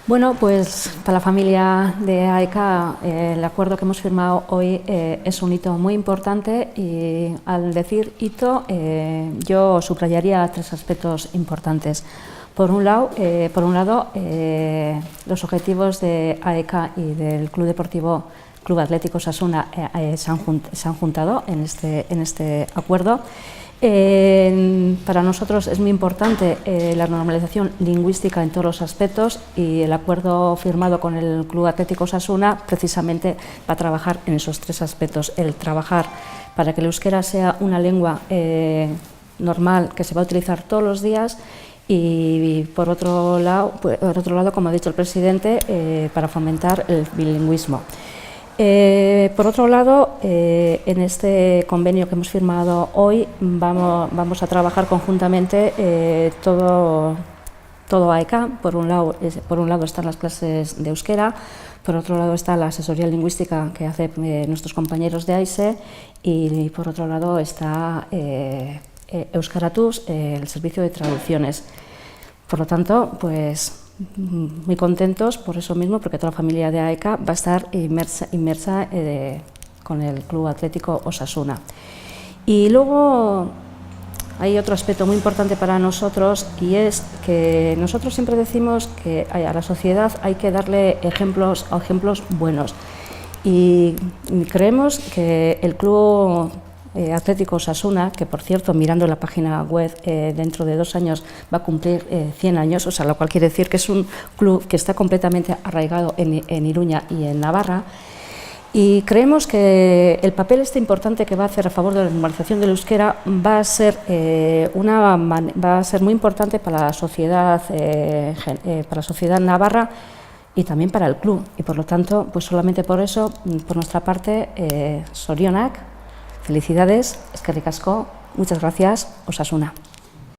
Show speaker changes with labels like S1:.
S1: Bueno, pues para la familia de AECA el acuerdo que hemos firmado hoy es un hito muy importante y al decir hito yo subrayaría tres aspectos importantes. Por un lado, los objetivos de AECA y del Club Atlético Osasuna se han juntado en este acuerdo. Para nosotros es muy importante la normalización lingüística en todos los aspectos y el acuerdo firmado con el Club Atlético Osasuna precisamente va a trabajar en esos tres aspectos. El trabajar para que el euskera sea una lengua normal que se va a utilizar todos los días y por otro lado, como ha dicho el presidente, para fomentar el bilingüismo. Por otro lado, en este convenio que hemos firmado hoy vamos a trabajar conjuntamente todo AECA. Por un lado están las clases de euskera, por otro lado está la asesoría lingüística que hacen nuestros compañeros de AISE y por otro lado está Euskaratuz, el servicio de traducciones. Por lo tanto, pues muy contentos por eso mismo, porque toda la familia de AECA va a estar inmersa con el Club Atlético Osasuna. Y luego hay otro aspecto muy importante para nosotros y es que nosotros siempre decimos que a la sociedad hay que darle ejemplos buenos y creemos que el Club Atlético Osasuna, que por cierto, mirando la página web, dentro de 2 años va a cumplir 100 años, o sea, lo cual quiere decir que es un club que está completamente arraigado en Iruña y en Navarra, y creemos que el papel importante que va a hacer a favor de la normalización del euskera va a ser muy importante para la sociedad navarra y también para el club, y por lo tanto, pues solamente por eso, por nuestra parte, zorionak. Felicidades, eskerrik asko, muchas gracias, Osasuna.